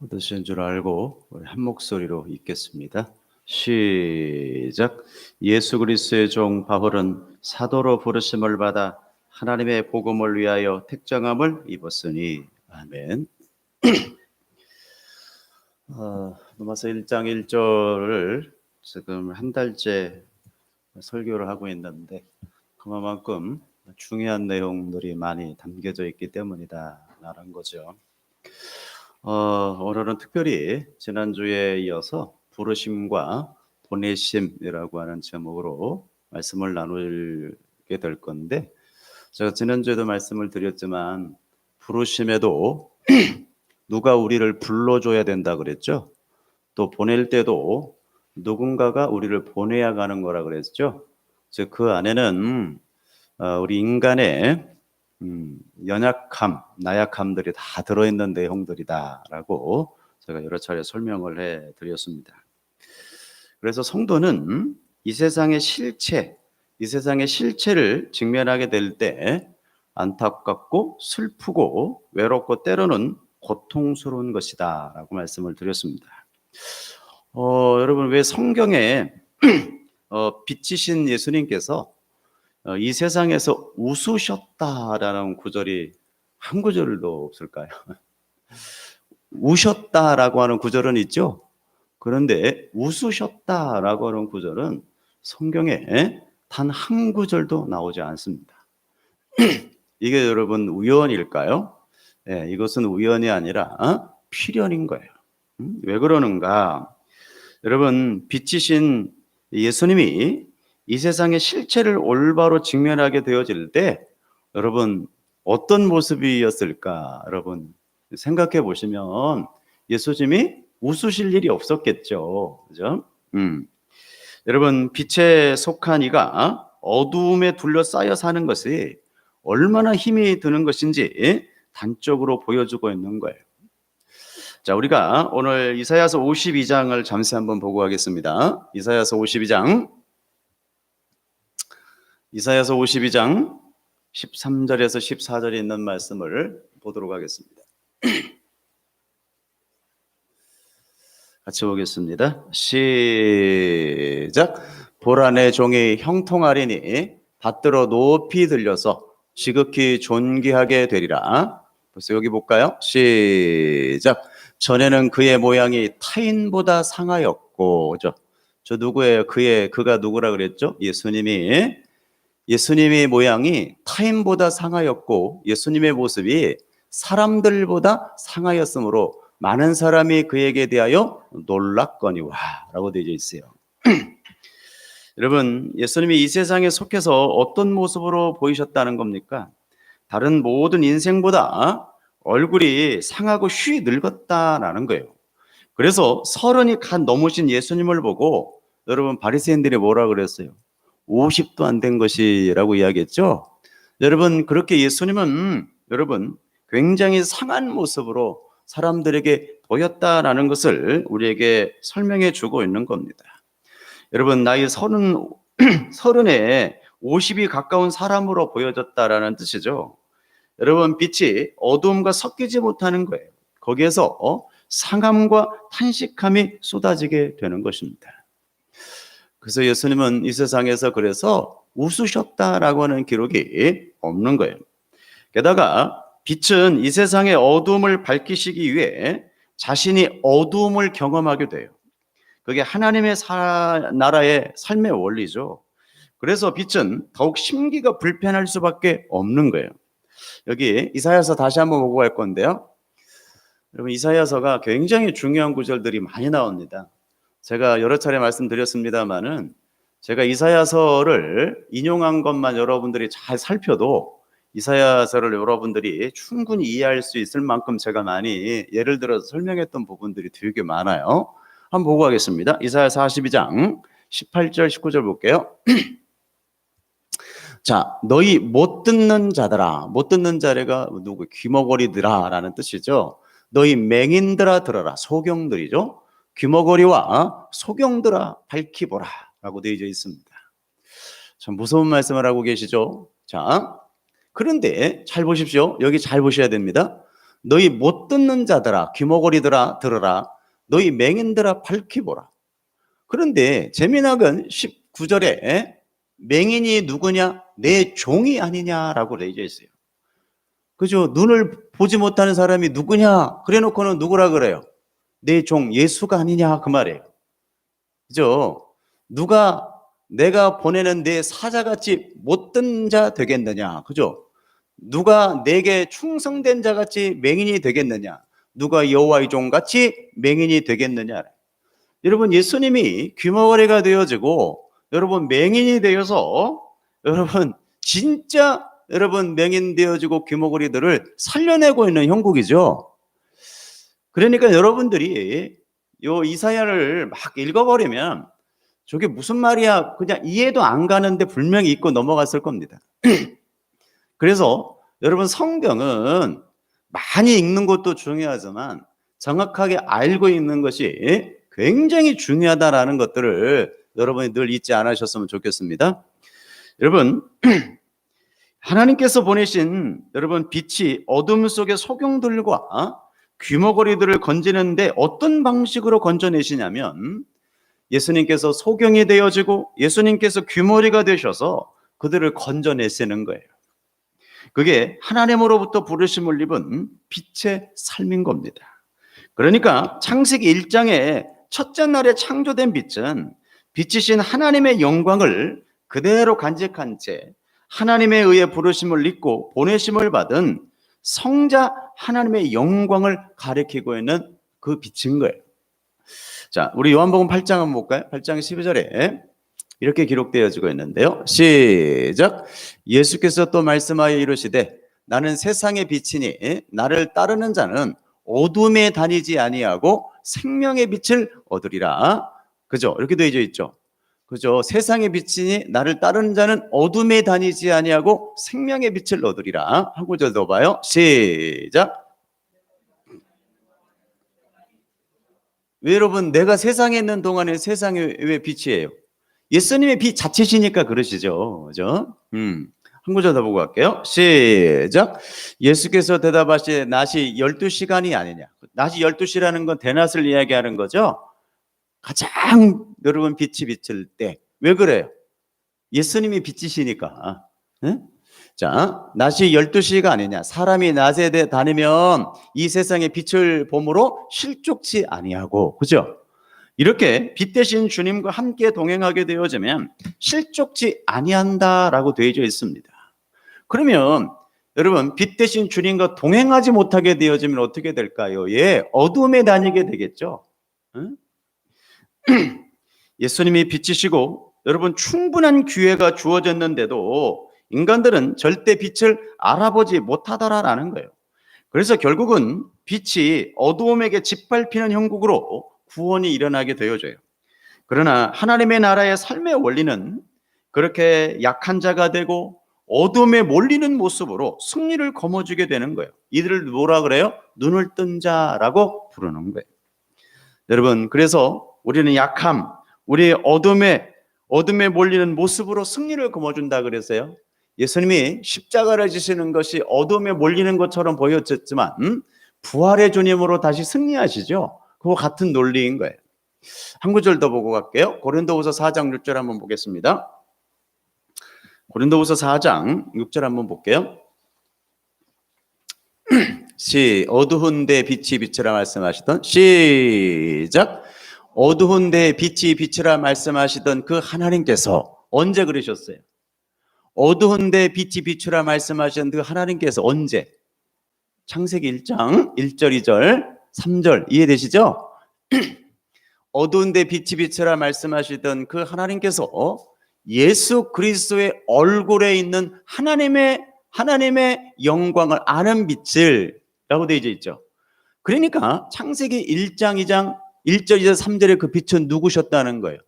얻으신 줄 알고 우리 한 목소리로 읽겠습니다. 시작. 예수 그리스도의 종 바울은 사도로 부르심을 받아 하나님의 복음을 위하여 택정함을 입었으니. 아멘. 로마서 1장 1절을 지금 한 달째 설교를 하고 있는데 그만큼 중요한 내용들이 많이 담겨져 있기 때문이다라는 거죠. 오늘은 특별히 지난주에 이어서 부르심과 보내심이라고 하는 제목으로 말씀을 나누게 될 건데, 제가 지난주에도 말씀을 드렸지만 부르심에도 누가 우리를 불러줘야 된다 그랬죠. 또 보낼 때도 누군가가 우리를 보내야 가는 거라 그랬죠. 즉 그 안에는 우리 인간의 연약함, 나약함들이 다 들어있는 내용들이다라고 제가 여러 차례 설명을 해드렸습니다. 그래서 성도는 이 세상의 실체를 직면하게 될 때 안타깝고 슬프고 외롭고 때로는 고통스러운 것이다 라고 말씀을 드렸습니다. 여러분, 왜 성경에 빛이신 예수님께서 이 세상에서 웃으셨다라는 구절이 한 구절도 없을까요? 우셨다라고 하는 구절은 있죠. 그런데 웃으셨다라고 하는 구절은 성경에 단 한 구절도 나오지 않습니다. 이게 여러분 우연일까요? 네, 이것은 우연이 아니라 필연인 거예요. 왜 그러는가? 여러분, 빛이신 예수님이 이 세상의 실체를 올바로 직면하게 되어질 때 여러분 어떤 모습이었을까? 여러분 생각해 보시면 예수님이 웃으실 일이 없었겠죠. 그죠? 여러분, 빛에 속한 이가 어두움에 둘러싸여 사는 것이 얼마나 힘이 드는 것인지 단적으로 보여주고 있는 거예요. 자, 우리가 오늘 이사야서 52장을 잠시 한번 보고 가겠습니다. 이사야서 52장 13절에서 14절에 있는 말씀을 보도록 하겠습니다. 같이 보겠습니다. 시작. 보라, 내 종이 형통하리니 받들어 높이 들려서 지극히 존귀하게 되리라. 벌써 여기 볼까요? 시작. 전에는 그의 모양이 타인보다 상하였고, 저 누구예요? 그가 누구라 그랬죠? 예수님의 모양이 타인보다 상하였고 예수님의 모습이 사람들보다 상하였으므로 많은 사람이 그에게 대하여 놀랐거니와 라고 되어 있어요. 여러분, 예수님이 이 세상에 속해서 어떤 모습으로 보이셨다는 겁니까? 다른 모든 인생보다 얼굴이 상하고 휘 늙었다라는 거예요. 그래서 30이 갓 넘으신 예수님을 보고 여러분 바리새인들이 뭐라 그랬어요? 50도 안 된 것이라고 이야기했죠. 여러분, 그렇게 예수님은 여러분 굉장히 상한 모습으로 사람들에게 보였다라는 것을 우리에게 설명해 주고 있는 겁니다. 여러분, 나이 30에 50이 가까운 사람으로 보여졌다라는 뜻이죠. 여러분, 빛이 어두움과 섞이지 못하는 거예요. 거기에서 상함과 탄식함이 쏟아지게 되는 것입니다. 그래서 예수님은 이 세상에서 그래서 웃으셨다라고 하는 기록이 없는 거예요. 게다가 빛은 이 세상의 어두움을 밝히시기 위해 자신이 어두움을 경험하게 돼요. 그게 하나님의 나라의 삶의 원리죠. 그래서 빛은 더욱 심기가 불편할 수밖에 없는 거예요. 여기 이사야서 다시 한번 보고 갈 건데요. 여러분, 이사야서가 굉장히 중요한 구절들이 많이 나옵니다. 제가 여러 차례 말씀드렸습니다마는 제가 이사야서를 인용한 것만 여러분들이 잘 살펴도 이사야서를 여러분들이 충분히 이해할 수 있을 만큼 제가 많이 예를 들어서 설명했던 부분들이 되게 많아요. 한번 보고 가겠습니다. 이사야 42장 18절 19절 볼게요. 자, 너희 못 듣는 자들아. 못 듣는 자가 누구? 귀머거리들아 라는 뜻이죠. 너희 맹인들아 들어라. 소경들이죠. 귀머거리와 소경들아 밝히 보라 라고 되어 있습니다. 참 무서운 말씀을 하고 계시죠. 자, 그런데 잘 보십시오. 여기 잘 보셔야 됩니다. 너희 못 듣는 자들아, 귀머거리들아 들으라. 너희 맹인들아 밝히 보라. 그런데 재미나건 19절에 맹인이 누구냐? 내 종이 아니냐라고 되어 있어요. 그죠? 눈을 보지 못하는 사람이 누구냐? 그래 놓고는 누구라 그래요? 내 종 예수가 아니냐 그 말이에요. 그죠? 누가 내가 보내는 내 사자같이 못된 자 되겠느냐? 그죠? 누가 내게 충성된 자같이 맹인이 되겠느냐? 누가 여호와의 종같이 맹인이 되겠느냐? 여러분, 예수님이 귀머거리가 되어지고 여러분 맹인이 되어서 여러분 진짜 여러분 맹인 되어지고 귀머거리들을 살려내고 있는 형국이죠. 그러니까 여러분들이 요 이사야를 막 읽어버리면 저게 무슨 말이야 그냥 이해도 안 가는데 분명히 읽고 넘어갔을 겁니다. 그래서 여러분 성경은 많이 읽는 것도 중요하지만 정확하게 알고 있는 것이 굉장히 중요하다라는 것들을 여러분이 늘 잊지 않으셨으면 좋겠습니다. 여러분, 하나님께서 보내신 여러분 빛이 어둠 속의 소경들과 귀머거리들을 건지는데 어떤 방식으로 건져내시냐면 예수님께서 소경이 되어지고 예수님께서 귀머리가 되셔서 그들을 건져내시는 거예요. 그게 하나님으로부터 부르심을 입은 빛의 삶인 겁니다. 그러니까 창세기 1장에 첫째 날에 창조된 빛은 빛이신 하나님의 영광을 그대로 간직한 채 하나님에 의해 부르심을 입고 보내심을 받은 성자 하나님의 영광을 가리키고 있는 그 빛인 거예요. 자, 우리 요한복음 8장 한번 볼까요? 8장 12절에 이렇게 기록되어지고 있는데요. 시작. 예수께서 또 말씀하여 이르시되 나는 세상의 빛이니 나를 따르는 자는 어둠에 다니지 아니하고 생명의 빛을 얻으리라. 그죠? 이렇게 되어 있죠. 그죠? 세상의 빛이니 나를 따르는 자는 어둠에 다니지 아니하고 생명의 빛을 얻으리라. 한 구절 더 봐요. 시작. 왜 여러분 내가 세상에 있는 동안에 세상에 왜 빛이에요? 예수님의 빛 자체시니까 그러시죠. 그죠? 한 구절 더 보고 갈게요. 시작. 예수께서 대답하시되 낮이 12시간이 아니냐. 낮이 12시라는 건 대낮을 이야기하는 거죠. 가장 여러분 빛이 비칠 때. 왜 그래요? 예수님이 빛이시니까. 네? 자, 낮이 12시가 아니냐. 사람이 낮에 다니면 이 세상의 빛을 봄으로 실족치 아니하고. 그죠? 이렇게 빛 대신 주님과 함께 동행하게 되어지면 실족치 아니한다라고 되어져 있습니다. 그러면 여러분 빛 대신 주님과 동행하지 못하게 되어지면 어떻게 될까요? 예, 어둠에 다니게 되겠죠. 응? 예수님이 빛이시고 여러분 충분한 기회가 주어졌는데도 인간들은 절대 빛을 알아보지 못하더라라는 거예요. 그래서 결국은 빛이 어두움에게 짓밟히는 형국으로 구원이 일어나게 되어져요. 그러나 하나님의 나라의 삶의 원리는 그렇게 약한 자가 되고 어둠에 몰리는 모습으로 승리를 거머쥐게 되는 거예요. 이들을 뭐라 그래요? 눈을 뜬 자라고 부르는 거예요. 여러분, 그래서 우리는 약함, 우리 어둠에 몰리는 모습으로 승리를 거머쥔다 그랬어요. 예수님이 십자가를 지시는 것이 어둠에 몰리는 것처럼 보였지만 부활의 주님으로 다시 승리하시죠. 그거 같은 논리인 거예요. 한 구절 더 보고 갈게요. 고린도후서 4장 6절 한번 보겠습니다. 고린도후서 4장 6절 한번 볼게요. 어두운 데 빛이 빛이라 말씀하시던 시작. 어두운 데 빛이 빛이라 말씀하시던 그 하나님께서 언제 그러셨어요? 어두운 데 빛이 빛이라 말씀하시던 그 하나님께서 언제? 창세기 1장 1절 2절 3절 이해되시죠? 어두운 데 빛이 빛이라 말씀하시던 그 하나님께서 예수 그리스도의 얼굴에 있는 하나님의 영광을 아는 빛을 라고 되어 있죠. 그러니까 창세기 1장 2장 1절 2절 3절에 그 빛은 누구셨다는 거예요?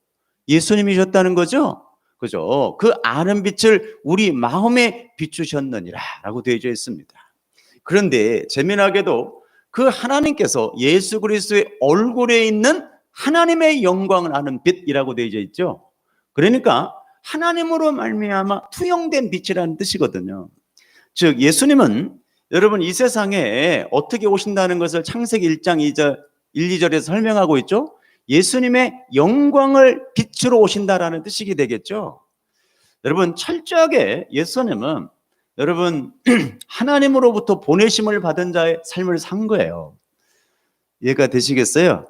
예수님이셨다는 거죠. 그죠? 그 아는 빛을 우리 마음에 비추셨느니라 라고 되어 있습니다. 그런데 재미나게도 그 하나님께서 예수 그리스도의 얼굴에 있는 하나님의 영광을 아는 빛이라고 되어 있죠. 그러니까 하나님으로 말미암아 투영된 빛이라는 뜻이거든요. 즉 예수님은 여러분 이 세상에 어떻게 오신다는 것을 창세기 1장 2절 1, 2절에서 설명하고 있죠. 예수님의 영광을 빛으로 오신다라는 뜻이 되겠죠. 여러분 철저하게 예수님은 여러분 하나님으로부터 보내심을 받은 자의 삶을 산 거예요. 이해가 되시겠어요?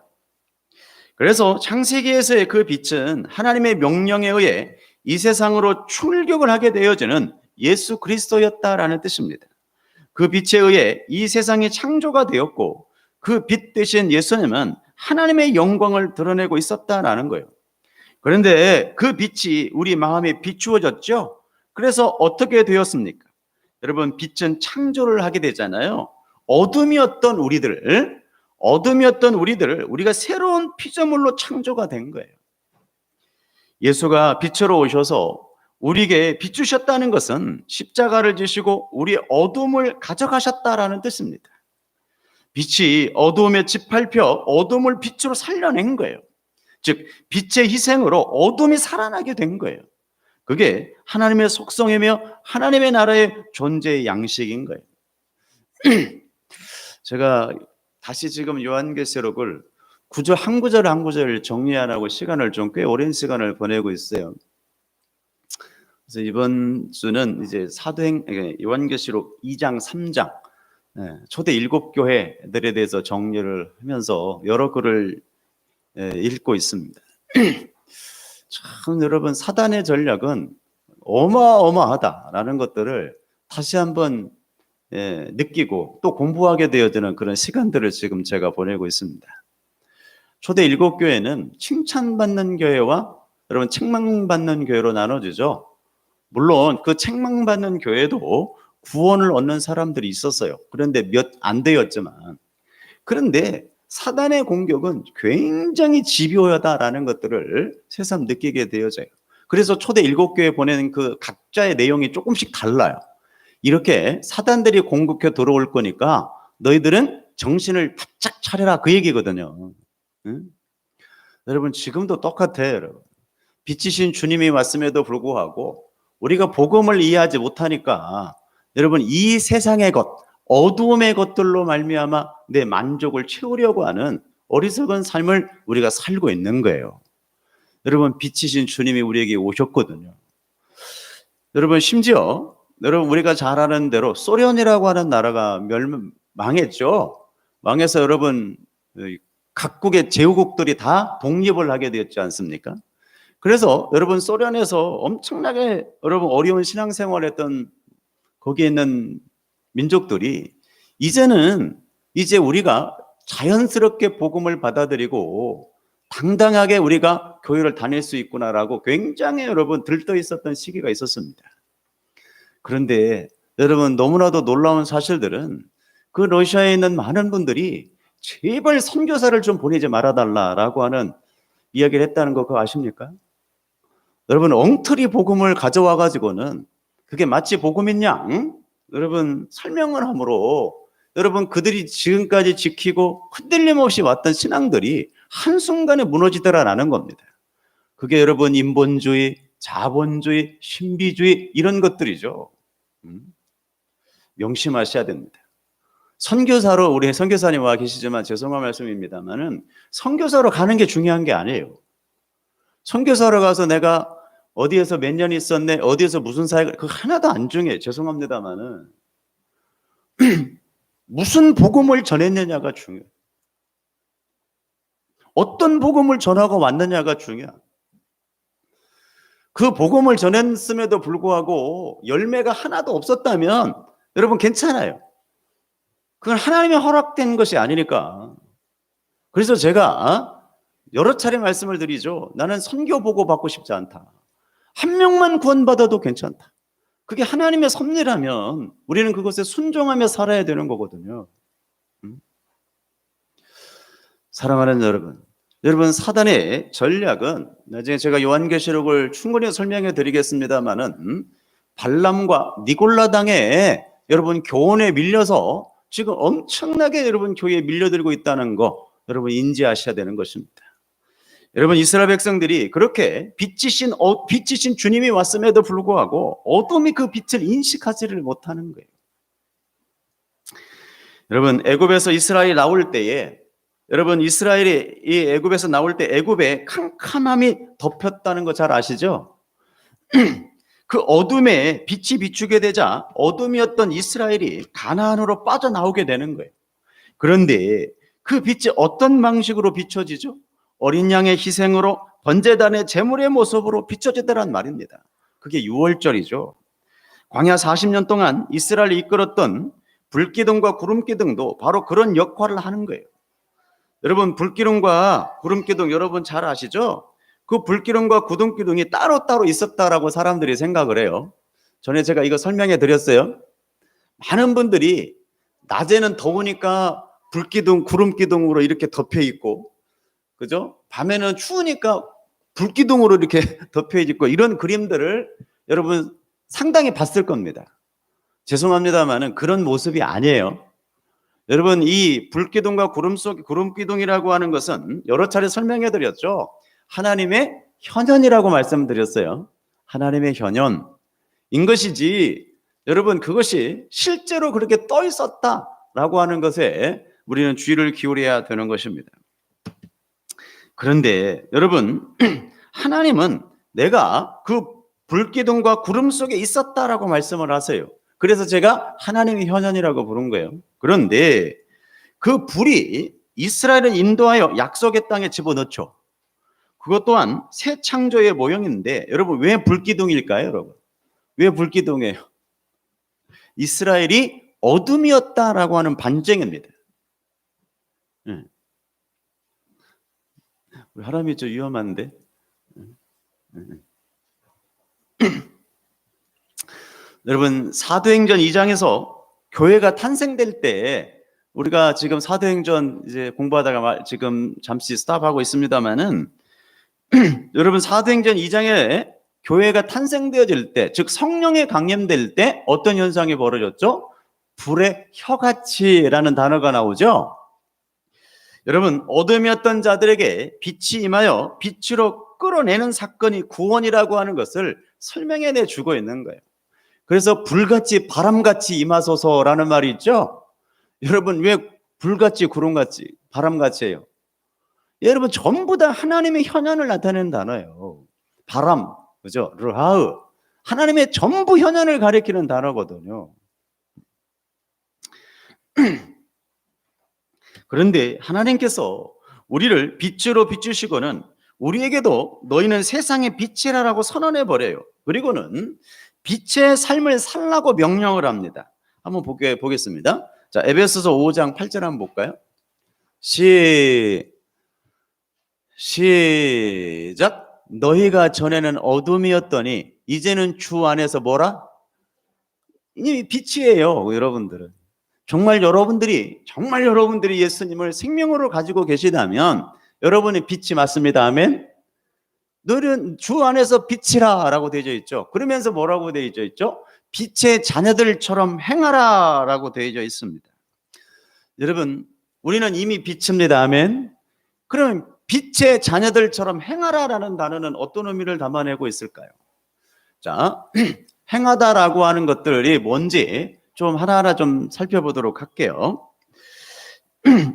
그래서 창세기에서의 그 빛은 하나님의 명령에 의해 이 세상으로 출격을 하게 되어지는 예수 그리스도였다라는 뜻입니다. 그 빛에 의해 이 세상이 창조가 되었고 그 빛 대신 예수님은 하나님의 영광을 드러내고 있었다라는 거예요. 그런데 그 빛이 우리 마음에 비추어졌죠. 그래서 어떻게 되었습니까? 여러분 빛은 창조를 하게 되잖아요. 어둠이었던 우리들을 우리가 새로운 피조물로 창조가 된 거예요. 예수가 빛으로 오셔서 우리에게 비추셨다는 것은 십자가를 지시고 우리의 어둠을 가져가셨다라는 뜻입니다. 빛이 어두움에 짓밟혀 어둠을 빛으로 살려낸 거예요. 즉 빛의 희생으로 어둠이 살아나게 된 거예요. 그게 하나님의 속성이며 하나님의 나라의 존재의 양식인 거예요. 제가 다시 지금 요한계시록을 한 구절 한 구절 정리하라고 시간을 좀 꽤 오랜 시간을 보내고 있어요. 그래서 이번 주는 이제 요한계시록 2장 3장 초대 7교회들에 대해서 정리를 하면서 여러 글을 읽고 있습니다. 참 여러분 사단의 전략은 어마어마하다라는 것들을 다시 한번 느끼고 또 공부하게 되어지는 그런 시간들을 지금 제가 보내고 있습니다. 초대 7교회는 칭찬받는 교회와 여러분 책망받는 교회로 나눠지죠. 물론 그 책망받는 교회도 구원을 얻는 사람들이 있었어요. 그런데 몇 안 되었지만 그런데 사단의 공격은 굉장히 집요하다라는 것들을 새삼 느끼게 되어져요. 그래서 초대 7교회 보내는 그 각자의 내용이 조금씩 달라요. 이렇게 사단들이 공격해 들어올 거니까 너희들은 정신을 바짝 차려라 그 얘기거든요. 응? 여러분 지금도 똑같아요. 여러분. 빛이신 주님이 왔음에도 불구하고 우리가 복음을 이해하지 못하니까 여러분 이 세상의 것 어두움의 것들로 말미암아 내 만족을 채우려고 하는 어리석은 삶을 우리가 살고 있는 거예요. 여러분 빛이신 주님이 우리에게 오셨거든요. 여러분 심지어 여러분 우리가 잘 아는 대로 소련이라고 하는 나라가 망했죠. 망해서 여러분 각국의 제후국들이 다 독립을 하게 되었지 않습니까? 그래서 여러분 소련에서 엄청나게 여러분 어려운 신앙생활을 거기에 있는 민족들이 이제 우리가 자연스럽게 복음을 받아들이고 당당하게 우리가 교회를 다닐 수 있구나라고 굉장히 여러분 들떠 있었던 시기가 있었습니다. 그런데 여러분 너무나도 놀라운 사실들은 그 러시아에 있는 많은 분들이 제발 선교사를 좀 보내지 말아달라라고 하는 이야기를 했다는 거 그거 아십니까? 여러분 엉터리 복음을 가져와 가지고는 그게 마치 복음인 양 여러분 설명을 함으로 여러분 그들이 지금까지 지키고 흔들림 없이 왔던 신앙들이 한순간에 무너지더라라는 겁니다. 그게 여러분 인본주의, 자본주의, 신비주의 이런 것들이죠. 명심하셔야 됩니다. 선교사로 우리 선교사님 와 계시지만 죄송한 말씀입니다만은 선교사로 가는 게 중요한 게 아니에요. 선교사로 가서 내가 어디에서 몇 년 있었네, 어디에서 무슨 사역을, 그거 하나도 안 중요해요. 죄송합니다만은. 무슨 복음을 전했느냐가 중요해요. 어떤 복음을 전하고 왔느냐가 중요해요. 그 복음을 전했음에도 불구하고 열매가 하나도 없었다면 여러분 괜찮아요. 그건 하나님의 허락된 것이 아니니까. 그래서 제가 여러 차례 말씀을 드리죠. 나는 선교 보고 받고 싶지 않다. 한 명만 구원받아도 괜찮다. 그게 하나님의 섭리라면 우리는 그것에 순종하며 살아야 되는 거거든요. 사랑하는 여러분 사단의 전략은 나중에 제가 요한계시록을 충분히 설명해 드리겠습니다만은 발람과 니골라당의 여러분 교훈에 밀려서 지금 엄청나게 여러분 교회에 밀려들고 있다는 거 여러분 인지하셔야 되는 것입니다. 여러분 이스라엘 백성들이 그렇게 빛이신 주님이 왔음에도 불구하고 어둠이 그 빛을 인식하지를 못하는 거예요. 여러분, 애굽에서 이스라엘이 나올 때에, 여러분, 이스라엘이 이 애굽에서 나올 때 애굽에 캄캄함이 덮였다는 거 잘 아시죠? 그 어둠에 빛이 비추게 되자 어둠이었던 이스라엘이 가나안으로 빠져나오게 되는 거예요. 그런데 그 빛이 어떤 방식으로 비춰지죠? 어린 양의 희생으로 번제단의 제물의 모습으로 비춰지더란 말입니다. 그게 유월절이죠. 광야 40년 동안 이스라엘을 이끌었던 불기둥과 구름기둥도 바로 그런 역할을 하는 거예요. 여러분, 불기둥과 구름기둥 여러분 잘 아시죠? 그 불기둥과 구름기둥이 따로따로 있었다라고 사람들이 생각을 해요. 전에 제가 이거 설명해 드렸어요. 많은 분들이 낮에는 더우니까 불기둥, 구름기둥으로 이렇게 덮여 있고, 그죠? 밤에는 추우니까 불기둥으로 이렇게 덮여 있고, 이런 그림들을 여러분 상당히 봤을 겁니다. 죄송합니다만은 그런 모습이 아니에요. 여러분, 이 불기둥과 구름기둥이라고 하는 것은 여러 차례 설명해 드렸죠. 하나님의 현현이라고 말씀드렸어요. 하나님의 현현인 것이지, 여러분, 그것이 실제로 그렇게 떠 있었다라고 하는 것에 우리는 주의를 기울여야 되는 것입니다. 그런데 여러분, 하나님은 내가 그 불기둥과 구름 속에 있었다라고 말씀을 하세요. 그래서 제가 하나님의 현현이라고 부른 거예요. 그런데 그 불이 이스라엘을 인도하여 약속의 땅에 집어넣죠. 그것 또한 새 창조의 모형인데, 여러분, 왜 불기둥일까요, 여러분? 왜 불기둥이에요? 이스라엘이 어둠이었다라고 하는 반증입니다. 우리 하람이 좀 위험한데. 여러분, 사도행전 2장에서 교회가 탄생될 때, 우리가 지금 사도행전 이제 공부하다가 지금 잠시 스탑하고 있습니다만은, 여러분, 사도행전 2장에 교회가 탄생되어질 때, 즉 성령에 강림될 때 어떤 현상이 벌어졌죠? 불의 혀같이라는 단어가 나오죠. 여러분, 어둠이었던 자들에게 빛이 임하여 빛으로 끌어내는 사건이 구원이라고 하는 것을 설명해 주고 있는 거예요. 그래서 불같이 바람같이 임하소서라는 말이 있죠. 여러분, 왜 불같이 구름같이 바람같이예요? 여러분, 전부 다 하나님의 현현을 나타내는 단어예요. 바람, 그죠? 르하으, 하나님의 전부 현현을 가리키는 단어거든요. 그런데 하나님께서 우리를 빛으로 비추시고는 우리에게도 너희는 세상의 빛이라고 선언해 버려요. 그리고는 빛의 삶을 살라고 명령을 합니다. 한번 보겠습니다. 자, 에베소서 5장 8절 한번 볼까요? 시작. 너희가 전에는 어둠이었더니 이제는 주 안에서 뭐라? 이 빛이에요, 여러분들은. 정말 여러분들이 예수님을 생명으로 가지고 계시다면 여러분이 빛이 맞습니다. 아멘. 너희는 주 안에서 빛이라 라고 되어져 있죠. 그러면서 뭐라고 되어져 있죠? 빛의 자녀들처럼 행하라 라고 되어져 있습니다. 여러분, 우리는 이미 빛입니다. 아멘. 그러면 빛의 자녀들처럼 행하라 라는 단어는 어떤 의미를 담아내고 있을까요? 자, 행하다라고 하는 것들이 뭔지 좀 하나하나 좀 살펴보도록 할게요.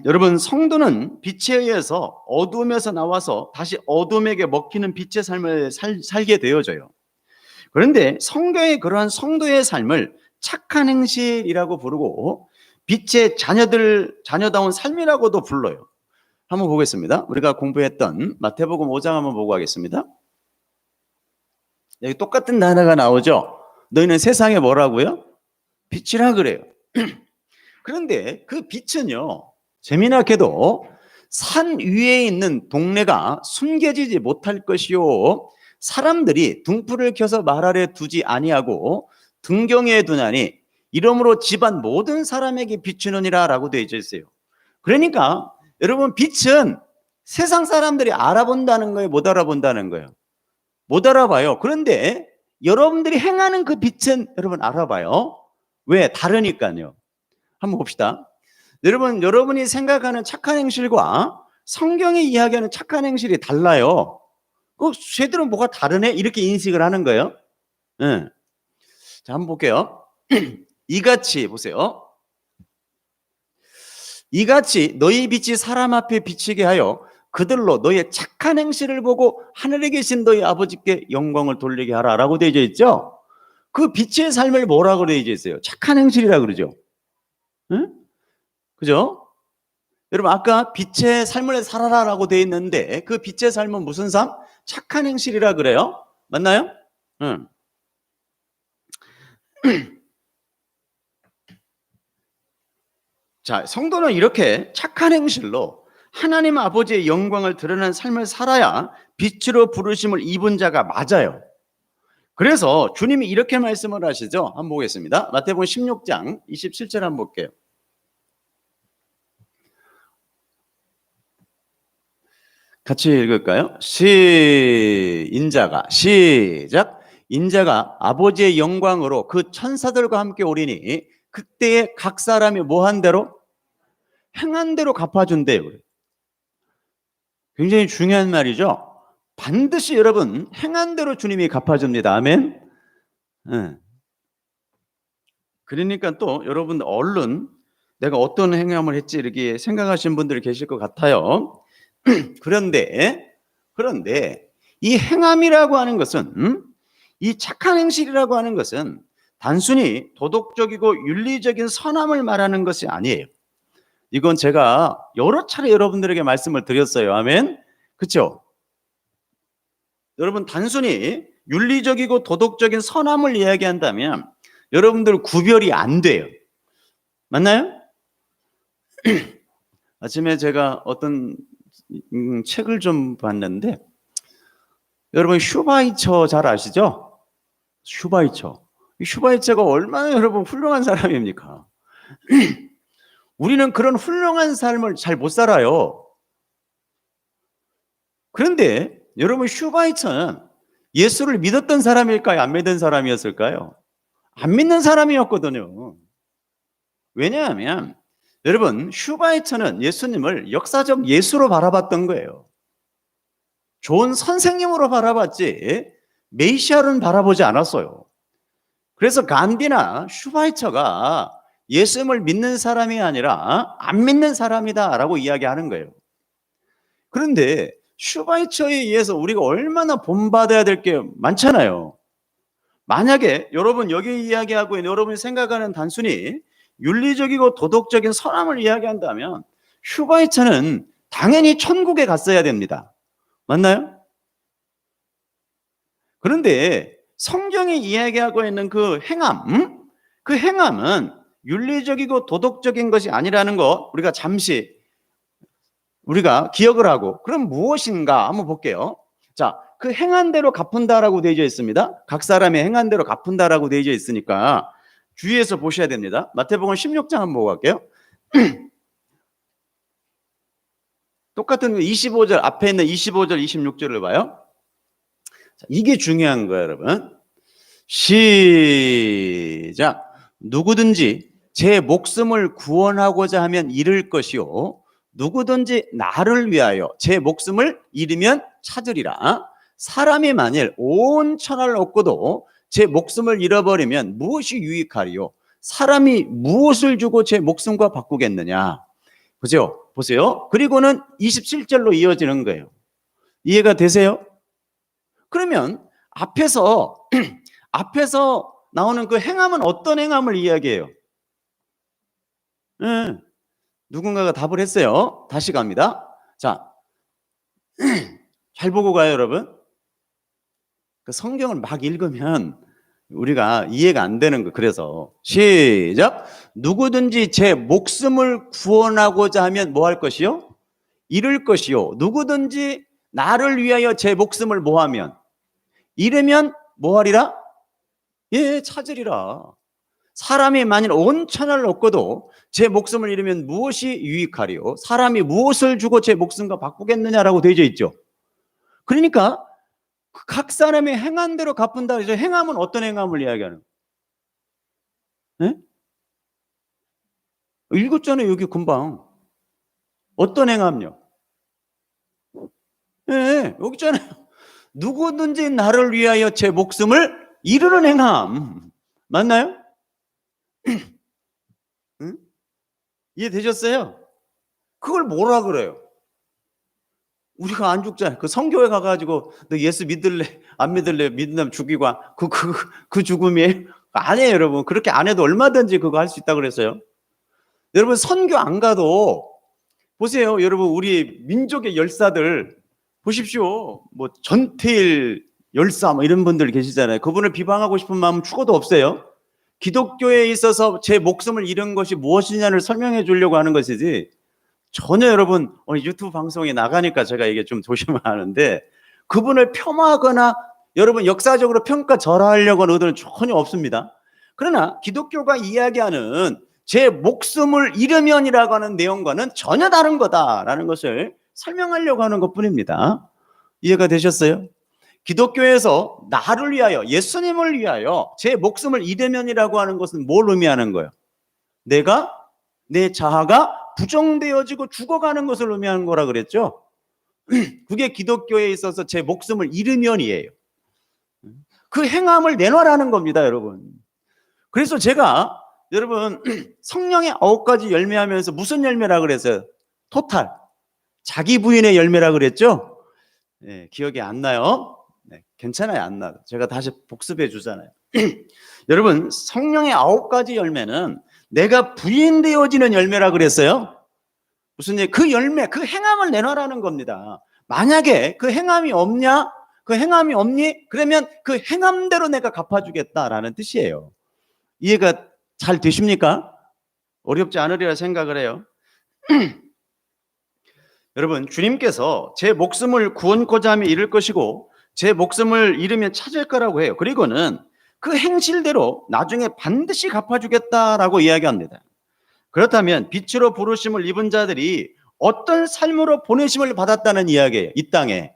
여러분, 성도는 빛에 의해서 어둠에서 나와서 다시 어둠에게 먹히는 빛의 삶을 살게 되어져요. 그런데 성경의 그러한 성도의 삶을 착한 행실이라고 부르고 빛의 자녀다운 삶이라고도 불러요. 한번 보겠습니다. 우리가 공부했던 마태복음 5장 한번 보고 하겠습니다. 여기 똑같은 단어가 나오죠. 너희는 세상에 뭐라고요? 빛이라 그래요. 그런데 그 빛은요, 재미나게도 산 위에 있는 동네가 숨겨지지 못할 것이요, 사람들이 등불을 켜서 말 아래 두지 아니하고 등경에 두나니 이러므로 집안 모든 사람에게 비추느니라 라고 되어 있어요. 그러니까 여러분, 빛은 세상 사람들이 알아본다는 거예요, 못 알아본다는 거예요? 못 알아봐요. 그런데 여러분들이 행하는 그 빛은 여러분 알아봐요. 왜? 다르니까요. 한번 봅시다. 여러분, 여러분이 생각하는 착한 행실과 성경이 이야기하는 착한 행실이 달라요. 쟤들은 뭐가 다르네? 이렇게 인식을 하는 거예요. 네. 자, 한번 볼게요. 이같이 보세요. 이같이 너희 빛이 사람 앞에 비치게 하여 그들로 너희의 착한 행실을 보고 하늘에 계신 너희 아버지께 영광을 돌리게 하라라고 되어 있죠. 그 빛의 삶을 뭐라고 되어 있어요? 착한 행실이라 그러죠. 응? 그죠? 여러분 아까 빛의 삶을 살아라라고 되어 있는데 그 빛의 삶은 무슨 삶? 착한 행실이라 그래요. 맞나요? 응. 자, 성도는 이렇게 착한 행실로 하나님 아버지의 영광을 드러내는 삶을 살아야 빛으로 부르심을 입은 자가 맞아요. 그래서 주님이 이렇게 말씀을 하시죠. 한번 보겠습니다. 마태복음 16장 27절 한번 볼게요. 같이 읽을까요? 인자가 시작. 인자가 아버지의 영광으로 그 천사들과 함께 오리니 그때에 각 사람이 뭐 한 대로? 행한 대로 갚아준대요. 굉장히 중요한 말이죠. 반드시 여러분 행한 대로 주님이 갚아줍니다. 아멘. 네. 그러니까 또 여러분 얼른 내가 어떤 행함을 했지 이렇게 생각하시는 분들이 계실 것 같아요. 그런데 이 행함이라고 하는 것은 이 착한 행실이라고 하는 것은 단순히 도덕적이고 윤리적인 선함을 말하는 것이 아니에요. 이건 제가 여러 차례 여러분들에게 말씀을 드렸어요. 아멘. 그렇죠? 여러분 단순히 윤리적이고 도덕적인 선함을 이야기한다면 여러분들 구별이 안 돼요. 맞나요? 아침에 제가 어떤 책을 좀 봤는데 여러분 슈바이처 잘 아시죠? 슈바이처가 얼마나 여러분 훌륭한 사람입니까? 우리는 그런 훌륭한 삶을 잘 못 살아요. 그런데 여러분 슈바이처는 예수를 믿었던 사람일까요? 안 믿은 사람이었을까요? 안 믿는 사람이었거든요. 왜냐하면 여러분 슈바이처는 예수님을 역사적 예수로 바라봤던 거예요. 좋은 선생님으로 바라봤지 메시아는 바라보지 않았어요. 그래서 간디나 슈바이처가 예수님을 믿는 사람이 아니라 안 믿는 사람이다라고 이야기하는 거예요. 그런데 슈바이처에 의해서 우리가 얼마나 본받아야 될 게 많잖아요. 만약에 여러분 여기 이야기하고 있는 여러분이 생각하는 단순히 윤리적이고 도덕적인 선함을 이야기한다면 슈바이처는 당연히 천국에 갔어야 됩니다. 맞나요? 그런데 성경이 이야기하고 있는 그 행함, 그 행함은 윤리적이고 도덕적인 것이 아니라는 거 우리가 잠시 우리가 기억을 하고 그럼 무엇인가 한번 볼게요. 자, 그 행한 대로 갚은다라고 되어 있습니다. 각 사람의 행한 대로 갚은다라고 되어 있으니까 주의해서 보셔야 됩니다. 마태복음 16장 한번 보고 갈게요. 똑같은 25절 앞에 있는 25절 26절을 봐요. 자, 이게 중요한 거예요, 여러분. 시작. 누구든지 제 목숨을 구원하고자 하면 잃을 것이요 누구든지 나를 위하여 제 목숨을 잃으면 찾으리라. 사람이 만일 온 천하를 얻고도 제 목숨을 잃어버리면 무엇이 유익하리요? 사람이 무엇을 주고 제 목숨과 바꾸겠느냐? 보세요. 그리고는 27절로 이어지는 거예요. 이해가 되세요? 그러면 앞에서 나오는 그 행함은 어떤 행함을 이야기해요? 누군가가 답을 했어요. 다시 갑니다. 자, 잘 보고 가요, 여러분. 그 성경을 막 읽으면 우리가 이해가 안 되는 거. 그래서 시작. 누구든지 제 목숨을 구원하고자 하면 뭐 할 것이요? 잃을 것이요. 누구든지 나를 위하여 제 목숨을 뭐 하면? 잃으면 뭐 하리라? 예, 찾으리라. 사람이 만일 온 천하를 얻고도 제 목숨을 잃으면 무엇이 유익하리요? 사람이 무엇을 주고 제 목숨과 바꾸겠느냐라고 되어 있죠. 그러니까 각 사람의 행한 대로 갚은다. 그래서 행함은 어떤 행함을 이야기하는 거예요? 읽었잖아요, 여기 금방. 어떤 행함요? 여기 있잖아요. 누구든지 나를 위하여 제 목숨을 잃으는 행함. 맞나요? 응? 이해되셨어요? 그걸 뭐라 그래요? 우리가 안 죽잖아요. 그 성교회 가가지고 너 예수 믿을래? 안 믿을래? 믿는다면 죽이고 그 죽음이에요? 아니에요, 여러분. 그렇게 안 해도 얼마든지 그거 할 수 있다고 그랬어요. 여러분, 선교 안 가도 보세요. 여러분, 우리 민족의 열사들 보십시오. 뭐 전태일 열사 뭐 이런 분들 계시잖아요. 그분을 비방하고 싶은 마음은 죽어도 없어요. 기독교에 있어서 제 목숨을 잃은 것이 무엇이냐를 설명해 주려고 하는 것이지, 전혀 여러분 오늘 유튜브 방송에 나가니까 제가 이게 좀 조심하는데 그분을 폄하하거나 여러분 역사적으로 평가절하하려고 하는 의도는 전혀 없습니다. 그러나 기독교가 이야기하는 제 목숨을 잃으면이라고 하는 내용과는 전혀 다른 거다라는 것을 설명하려고 하는 것뿐입니다. 이해가 되셨어요? 기독교에서 나를 위하여, 예수님을 위하여 제 목숨을 잃으면이라고 하는 것은 뭘 의미하는 거예요? 내 자아가 부정되어지고 죽어가는 것을 의미하는 거라 그랬죠. 그게 기독교에 있어서 제 목숨을 잃으면이에요. 그 행함을 내놓으라는 겁니다, 여러분. 그래서 제가 여러분 성령의 9가지 열매 하면서 무슨 열매라 그랬어요? 토탈, 자기 부인의 열매라 그랬죠. 네, 기억이 안 나요? 네, 괜찮아요, 안 나요. 제가 다시 복습해 주잖아요. 여러분, 성령의 9가지 열매는 내가 부인되어지는 열매라 그랬어요. 무슨 일? 그 열매, 그 행함을 내놔라는 겁니다. 만약에 그 행함이 없냐? 그 행함이 없니? 그러면 그 행함대로 내가 갚아주겠다라는 뜻이에요. 이해가 잘 되십니까? 어렵지 않으리라 생각을 해요. 여러분, 주님께서 제 목숨을 구원코자 하며 잃을 것이고 제 목숨을 잃으면 찾을 거라고 해요. 그리고는 그 행실대로 나중에 반드시 갚아주겠다라고 이야기합니다. 그렇다면 빛으로 부르심을 입은 자들이 어떤 삶으로 보내심을 받았다는 이야기예요. 이 땅에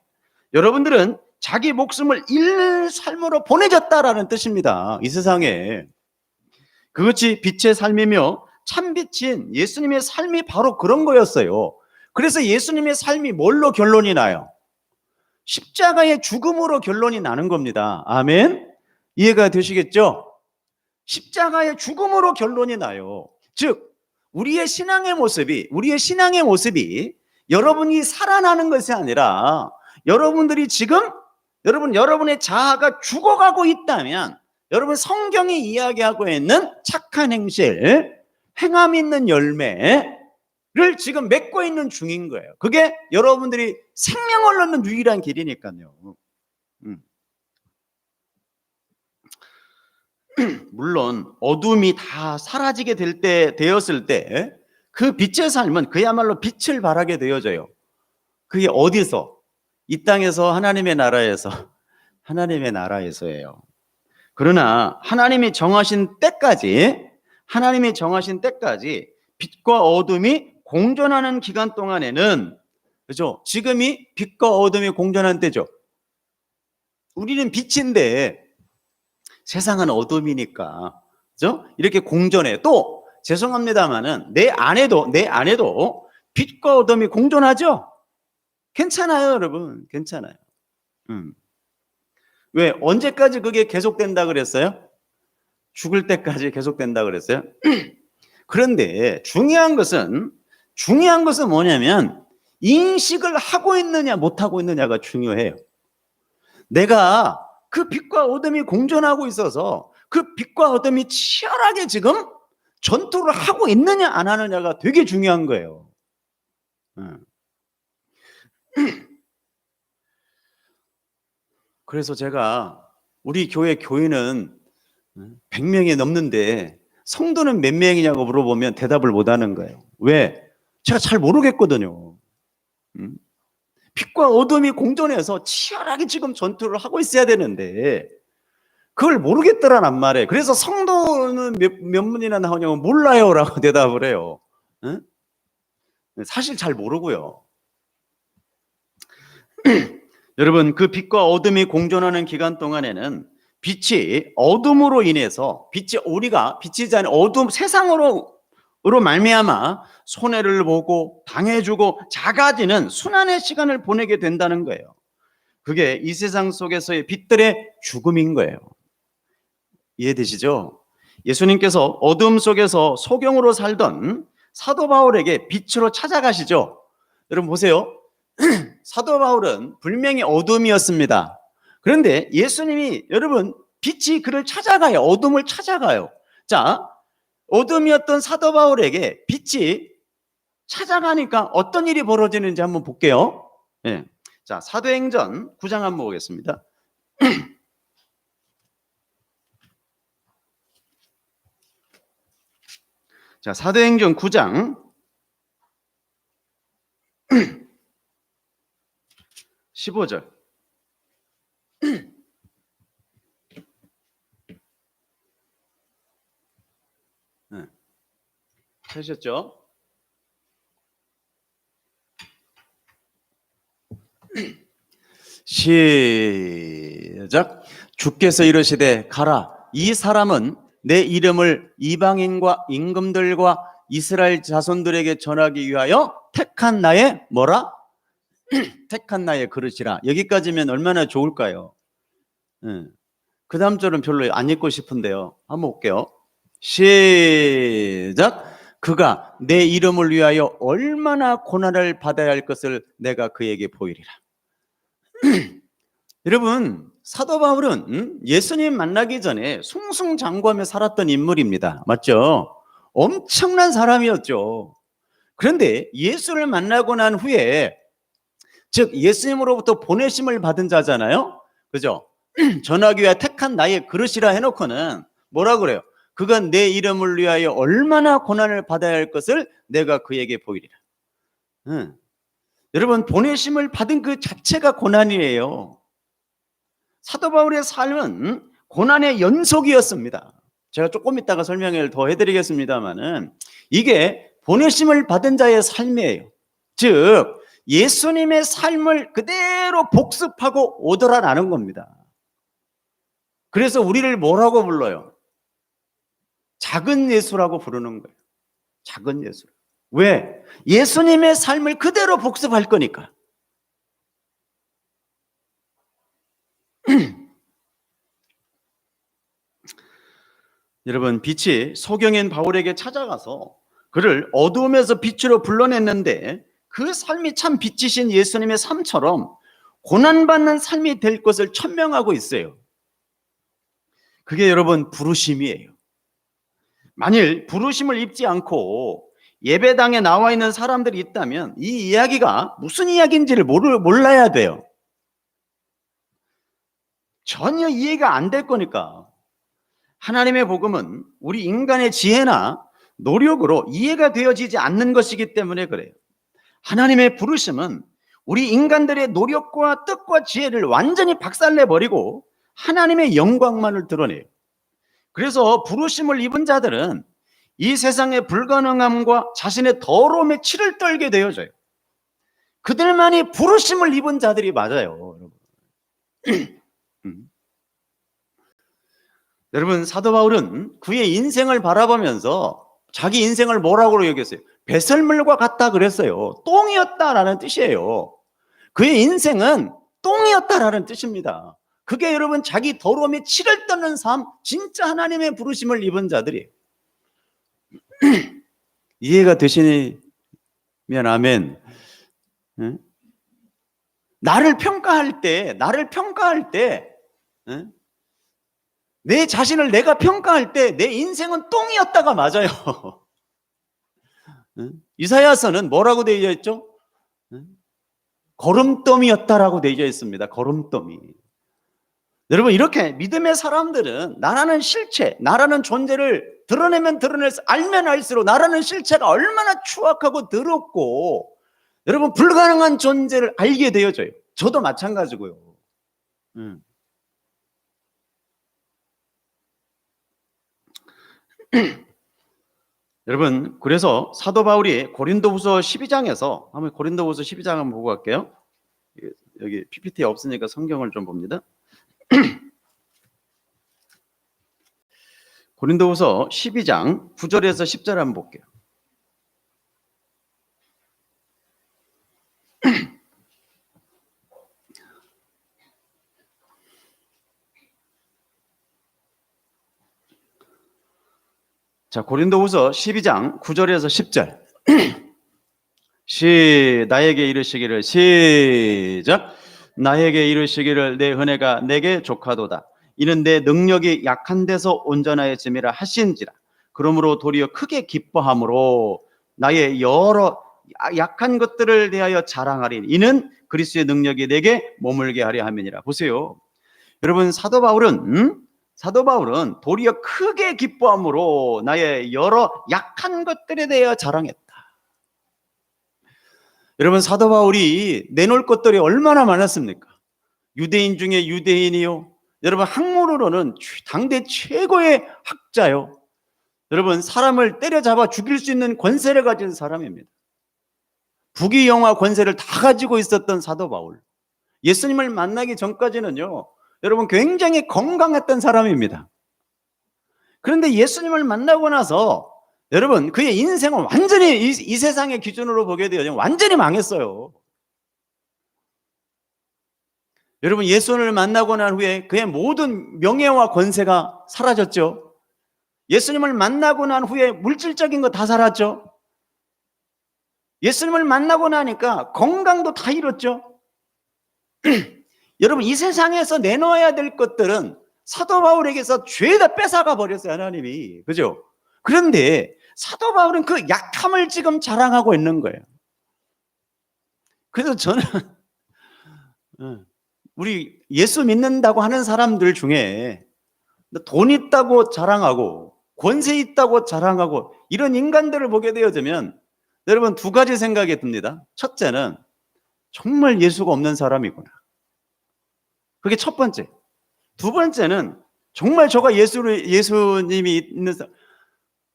여러분들은 자기 목숨을 잃는 삶으로 보내졌다라는 뜻입니다. 이 세상에. 그것이 빛의 삶이며 참빛인 예수님의 삶이 바로 그런 거였어요. 그래서 예수님의 삶이 뭘로 결론이 나요? 십자가의 죽음으로 결론이 나는 겁니다. 아멘? 이해가 되시겠죠? 십자가의 죽음으로 결론이 나요. 즉 우리의 신앙의 모습이 여러분이 살아나는 것이 아니라 여러분들이 지금 여러분의 자아가 죽어가고 있다면 여러분 성경이 이야기하고 있는 착한 행실, 행함 있는 열매를 지금 맺고 있는 중인 거예요. 그게 여러분들이 생명을 얻는 유일한 길이니까요. 물론 어둠이 다 사라지게 되었을 때 그 빛의 삶은 그야말로 빛을 발하게 되어져요. 그게 어디서? 이 땅에서 하나님의 나라에서예요. 그러나 하나님이 정하신 때까지 빛과 어둠이 공존하는 기간 동안에는, 그죠? 지금이 빛과 어둠이 공존한 때죠. 우리는 빛인데 세상은 어둠이니까, 그죠? 이렇게 공존해. 또 죄송합니다만은 내 안에도 빛과 어둠이 공존하죠. 괜찮아요, 여러분. 괜찮아요. 왜? 언제까지 그게 계속된다 그랬어요? 죽을 때까지 계속된다 그랬어요? 그런데 중요한 것은 뭐냐면 인식을 하고 있느냐 못하고 있느냐가 중요해요. 내가 그 빛과 어둠이 공존하고 있어서 그 빛과 어둠이 치열하게 지금 전투를 하고 있느냐 안 하느냐가 되게 중요한 거예요. 그래서 제가 우리 교회는 100명이 넘는데 성도는 몇 명이냐고 물어보면 대답을 못 하는 거예요. 왜? 제가 잘 모르겠거든요. 빛과 어둠이 공존해서 치열하게 지금 전투를 하고 있어야 되는데 그걸 모르겠더라는 말이에요. 그래서 성도는 몇 분이나 나오냐고 몰라요 라고 대답을 해요. 사실 잘 모르고요. 여러분, 그 빛과 어둠이 공존하는 기간 동안에는 빛이 어둠으로 인해서 빛이지 않은 어둠 세상으로 말미암아 손해를 보고 당해주고 작아지는 순환의 시간을 보내게 된다는 거예요. 그게 이 세상 속에서의 빛들의 죽음인 거예요. 이해되시죠? 예수님께서 어둠 속에서 소경으로 살던 사도 바울에게 빛으로 찾아가시죠. 여러분 보세요. 사도 바울은 분명히 어둠이었습니다. 그런데 예수님이 여러분 빛이 그를 찾아가요. 어둠을 찾아가요. 자, 어둠이었던 사도 바울에게 빛이 찾아가니까 어떤 일이 벌어지는지 한번 볼게요. 예. 자, 사도행전 9장 한번 보겠습니다. 자, 사도행전 9장 15절. 네. 하셨죠? 시작. 주께서 이르시되 가라. 이 사람은 내 이름을 이방인과 임금들과 이스라엘 자손들에게 전하기 위하여 택한 나의 뭐라? 택한 나의 그릇이라. 여기까지면 얼마나 좋을까요? 그 다음 절은 별로 안 읽고 싶은데요. 한번 볼게요. 시작. 그가 내 이름을 위하여 얼마나 고난을 받아야 할 것을 내가 그에게 보이리라. 여러분, 사도 바울은 예수님 만나기 전에 숭숭장구하며 살았던 인물입니다. 맞죠? 엄청난 사람이었죠. 그런데 예수를 만나고 난 후에, 즉 예수님으로부터 보내심을 받은 자잖아요. 그죠? 전하기 위하여 택한 나의 그릇이라 해놓고는 뭐라 그래요? 그가 내 이름을 위하여 얼마나 고난을 받아야 할 것을 내가 그에게 보이리라. 여러분, 보내심을 받은 그 자체가 고난이에요. 사도 바울의 삶은 고난의 연속이었습니다. 제가 조금 이따가 설명을 더 해드리겠습니다만은 이게 보내심을 받은 자의 삶이에요. 즉 예수님의 삶을 그대로 복습하고 오더라라는 겁니다. 그래서 우리를 뭐라고 불러요? 작은 예수라고 부르는 거예요. 작은 예수. 왜? 예수님의 삶을 그대로 복습할 거니까. 여러분, 빛이 소경인 바울에게 찾아가서 그를 어두움에서 빛으로 불러냈는데 그 삶이 참 빛이신 예수님의 삶처럼 고난받는 삶이 될 것을 천명하고 있어요. 그게 여러분 부르심이에요. 만일 부르심을 입지 않고 예배당에 나와 있는 사람들이 있다면 이 이야기가 무슨 이야기인지를 몰라야 돼요. 전혀 이해가 안 될 거니까. 하나님의 복음은 우리 인간의 지혜나 노력으로 이해가 되어지지 않는 것이기 때문에 그래요. 하나님의 부르심은 우리 인간들의 노력과 뜻과 지혜를 완전히 박살내버리고 하나님의 영광만을 드러내요. 그래서 부르심을 입은 자들은 이 세상의 불가능함과 자신의 더러움에 치를 떨게 되어져요. 그들만이 부르심을 입은 자들이 맞아요. 여러분, 사도 바울은 그의 인생을 바라보면서 자기 인생을 뭐라고 여겼어요? 배설물과 같다 그랬어요. 똥이었다라는 뜻이에요. 그의 인생은 똥이었다라는 뜻입니다. 그게 여러분 자기 더러움에 치를 떠는 삶, 진짜 하나님의 부르심을 입은 자들이에요. 이해가 되시면 아멘. 나를 평가할 때 내 자신을 내가 평가할 때 내 인생은 똥이었다가 맞아요. 이사야서는 뭐라고 되어 있죠? 거름더미였다라고 되어 있습니다. 거름더미. 여러분, 이렇게 믿음의 사람들은 나라는 실체, 나라는 존재를 드러내면 드러낼수록, 알면 알수록 나라는 실체가 얼마나 추악하고 더럽고 여러분 불가능한 존재를 알게 되어져요. 저도 마찬가지고요. 여러분, 그래서 사도 바울이 고린도후서 12장에서 한번 고린도후서 12장 한번 보고 갈게요. 여기 PPT에 없으니까 성경을 좀 봅니다. 고린도후서 12장 9절에서 10절 한번 볼게요. 자, 고린도후서 12장 9절에서 10절. 나에게 이르시기를 시작. 나에게 이르시기를 내 은혜가 내게 족하도다. 이는 내 능력이 약한 데서 온전하여짐이라 하신지라. 그러므로 도리어 크게 기뻐함으로 나의 여러 약한 것들을 대하여 자랑하리니 이는 그리스도의 능력이 내게 머물게 하려 함이니라. 보세요. 여러분, 사도 바울은 도리어 크게 기뻐함으로 나의 여러 약한 것들에 대하여 자랑했다. 여러분, 사도 바울이 내놓을 것들이 얼마나 많았습니까? 유대인 중에 유대인이요. 여러분, 학문으로는 당대 최고의 학자요. 여러분, 사람을 때려잡아 죽일 수 있는 권세를 가진 사람입니다. 부귀영화 권세를 다 가지고 있었던 사도 바울. 예수님을 만나기 전까지는요, 여러분, 굉장히 건강했던 사람입니다. 그런데 예수님을 만나고 나서 여러분, 그의 인생은 완전히 이 세상의 기준으로 보게 되면 완전히 망했어요. 여러분, 예수님을 만나고 난 후에 그의 모든 명예와 권세가 사라졌죠. 예수님을 만나고 난 후에 물질적인 거 다 사라졌죠. 예수님을 만나고 나니까 건강도 다 잃었죠. 여러분, 이 세상에서 내놓아야 될 것들은 사도 바울에게서 죄다 뺏어가 버렸어요, 하나님이. 그죠? 그런데 사도 바울은 그 약함을 지금 자랑하고 있는 거예요. 그래서 저는 우리 예수 믿는다고 하는 사람들 중에 돈 있다고 자랑하고 권세 있다고 자랑하고 이런 인간들을 보게 되어지면 여러분, 두 가지 생각이 듭니다. 첫째는 정말 예수가 없는 사람이구나. 그게 첫 번째. 두 번째는 정말 저가 예수님이 있는 사람,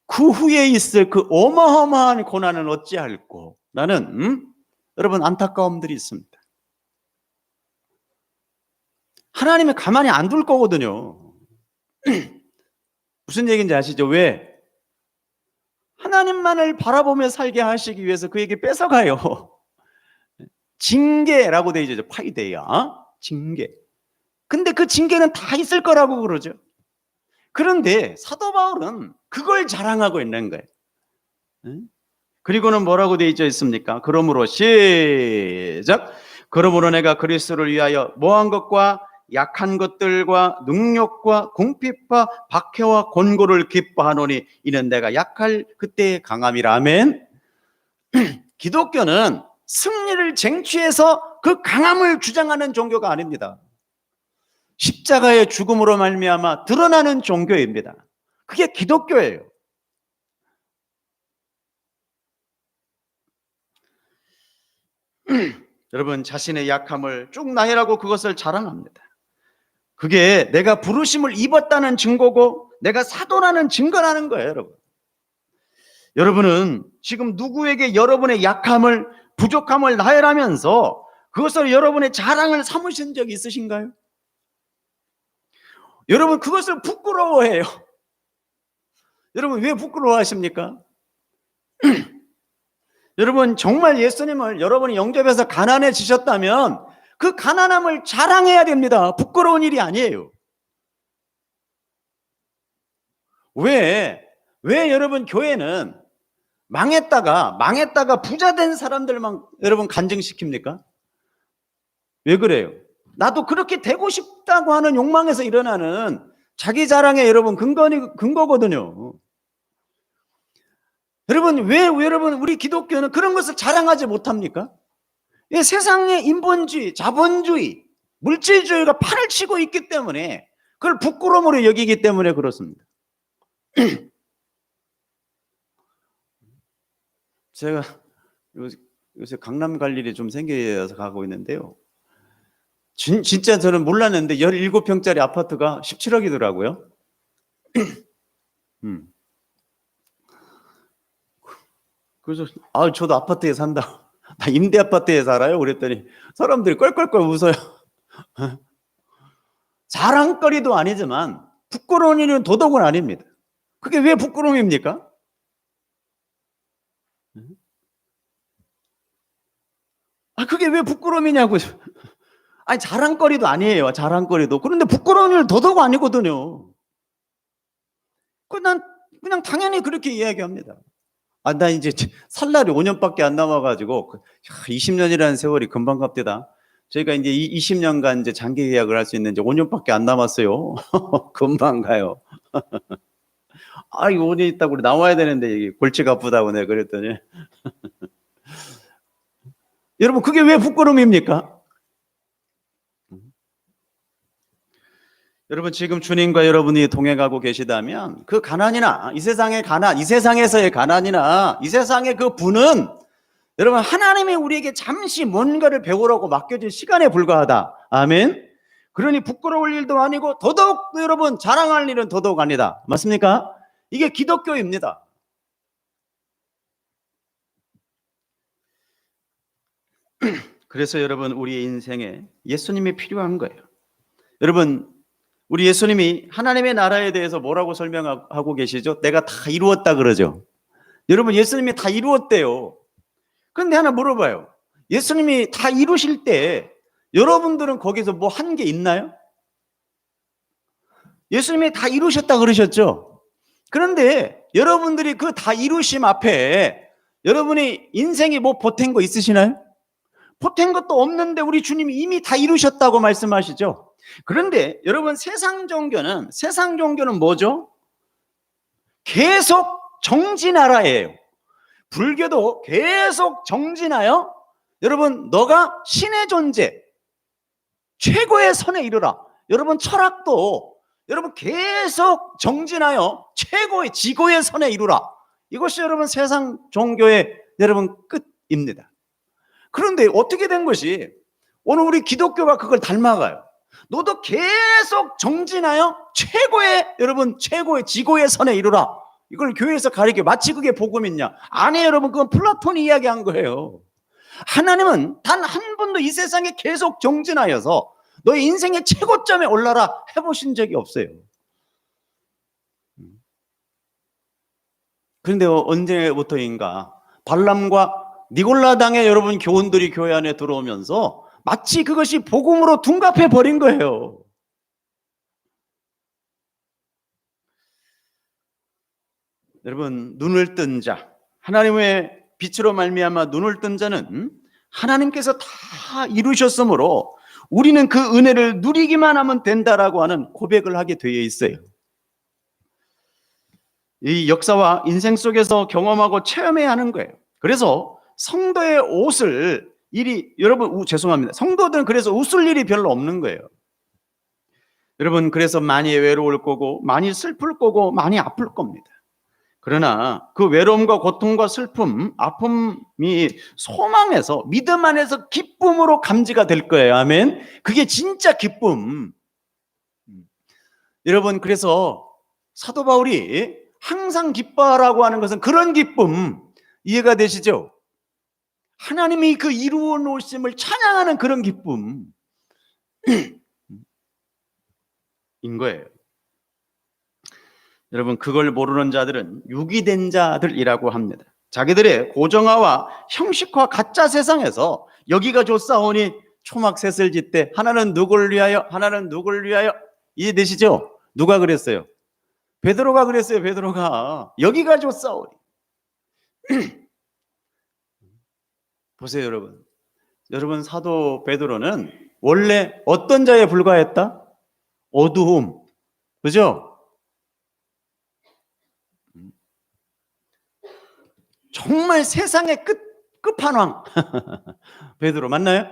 그 후에 있을 그 어마어마한 고난은 어찌할꼬 라는 여러분, 안타까움들이 있습니다. 하나님이 가만히 안 둘 거거든요. 무슨 얘기인지 아시죠? 왜? 하나님만을 바라보며 살게 하시기 위해서 그에게 뺏어가요. 징계라고 되어 있죠. 파이데야. 징계. 근데 그 징계는 다 있을 거라고 그러죠. 그런데 사도 바울은 그걸 자랑하고 있는 거예요. 그리고는 뭐라고 되어 있습니까? 그러므로 시작. 그러므로 내가 그리스도를 위하여 모한 것과 약한 것들과 능력과 궁핍과 박해와 곤고를 기뻐하노니 이는 내가 약할 그때의 강함이라. 아멘. 기독교는 승리를 쟁취해서 그 강함을 주장하는 종교가 아닙니다. 십자가의 죽음으로 말미암아 드러나는 종교입니다. 그게 기독교예요. 여러분, 자신의 약함을 쭉 나열하고 그것을 자랑합니다. 그게 내가 부르심을 입었다는 증거고 내가 사도라는 증거라는 거예요, 여러분. 여러분은 지금 누구에게 여러분의 약함을, 부족함을 나열하면서 그것을 여러분의 자랑을 삼으신 적이 있으신가요? 여러분, 그것을 부끄러워해요. 여러분, 왜 부끄러워하십니까? 여러분, 정말 예수님을 여러분이 영접해서 가난해지셨다면 그 가난함을 자랑해야 됩니다. 부끄러운 일이 아니에요. 왜 여러분 교회는 망했다가 부자 된 사람들만 여러분 간증시킵니까? 왜 그래요? 나도 그렇게 되고 싶다고 하는 욕망에서 일어나는 자기 자랑의 여러분 근거거든요. 여러분, 왜 여러분 우리 기독교는 그런 것을 자랑하지 못합니까? 세상의 인본주의, 자본주의, 물질주의가 판을 치고 있기 때문에 그걸 부끄러움으로 여기기 때문에 그렇습니다. 제가 요새 강남 갈 일이 좀 생겨서 가고 있는데요. 진짜 저는 몰랐는데 17평짜리 아파트가 17억이더라고요. 그래서 저도 아파트에 산다. 나 임대 아파트에 살아요. 그랬더니 사람들이 껄껄껄 웃어요. 자랑거리도 아니지만 부끄러운 일은 도덕은 아닙니다. 그게 왜 부끄러움입니까? 그게 왜 부끄러움이냐고요. 아니, 자랑거리도 아니에요. 자랑거리도. 그런데 부끄러운 일은 도덕 아니거든요. 그냥 당연히 그렇게 이야기합니다. 나 이제 살 날이 5년밖에 안 남아가지고 20년이라는 세월이 금방 갑디다. 저희가 이제 20년간 이제 장기 계약을 할 수 있는 이제 5년밖에 안 남았어요. 금방 가요. 이거 5년 있다고 우리 나와야 되는데 이게 골치가 아프다고 내가 그랬더니 여러분 그게 왜 부끄러움입니까? 여러분 지금 주님과 여러분이 동행하고 계시다면 그 가난이나 이 세상의 가난, 이 세상에서의 가난이나 이 세상의 그 분은 여러분 하나님이 우리에게 잠시 뭔가를 배우라고 맡겨진 시간에 불과하다. 아멘. 그러니 부끄러울 일도 아니고 더더욱 여러분 자랑할 일은 더더욱 아니다. 맞습니까? 이게 기독교입니다. 그래서 여러분 우리의 인생에 예수님이 필요한 거예요. 여러분 우리 예수님이 하나님의 나라에 대해서 뭐라고 설명하고 계시죠? 내가 다 이루었다 그러죠. 여러분 예수님이 다 이루었대요. 그런데 하나 물어봐요. 예수님이 다 이루실 때 여러분들은 거기서 뭐 한 게 있나요? 예수님이 다 이루셨다 그러셨죠. 그런데 여러분들이 그 다 이루심 앞에 여러분이 인생에 뭐 보탠 거 있으시나요? 보탠 것도 없는데 우리 주님이 이미 다 이루셨다고 말씀하시죠. 그런데 여러분 세상 종교는 뭐죠? 계속 정진하라예요. 불교도 계속 정진하여 여러분 너가 신의 존재 최고의 선에 이르라. 여러분 철학도 여러분 계속 정진하여 최고의 지고의 선에 이르라. 이것이 여러분 세상 종교의 여러분 끝입니다. 그런데 어떻게 된 것이 오늘 우리 기독교가 그걸 닮아가요. 너도 계속 정진하여 최고의 지고의 선에 이르라. 이걸 교회에서 가르쳐. 마치 그게 복음이냐? 아니에요, 여러분. 그건 플라톤이 이야기한 거예요. 하나님은 단 한 번도 이 세상에 계속 정진하여서 너의 인생의 최고점에 올라라 해보신 적이 없어요. 그런데 언제부터인가 발람과 니골라당의 여러분 교훈들이 교회 안에 들어오면서 마치 그것이 복음으로 둔갑해 버린 거예요. 여러분 눈을 뜬 자, 하나님의 빛으로 말미암아 눈을 뜬 자는 하나님께서 다 이루셨으므로 우리는 그 은혜를 누리기만 하면 된다라고 하는 고백을 하게 되어 있어요. 이 역사와 인생 속에서 경험하고 체험해야 하는 거예요. 그래서 성도의 옷을 여러분 죄송합니다. 성도들은 그래서 웃을 일이 별로 없는 거예요. 여러분 그래서 많이 외로울 거고 많이 슬플 거고 많이 아플 겁니다. 그러나 그 외로움과 고통과 슬픔, 아픔이 소망에서 믿음 안에서 기쁨으로 감지가 될 거예요. 아멘. 그게 진짜 기쁨. 여러분 그래서 사도 바울이 항상 기뻐하라고 하는 것은 그런 기쁨 이해가 되시죠? 하나님이 그 이루어 놓으심을 찬양하는 그런 기쁨 인 거예요. 여러분 그걸 모르는 자들은 유기된 자들이라고 합니다. 자기들의 고정화와 형식화 가짜 세상에서 여기가 좋사오니 초막셋을 짓되 하나는 누구를 위하여 하나는 누구를 위하여 이해되시죠? 누가 그랬어요? 베드로가 그랬어요. 베드로가 여기가 좋사오니 보세요 여러분 사도 베드로는 원래 어떤 자에 불과했다? 어두움, 그죠? 정말 세상의 끝판왕 베드로 맞나요?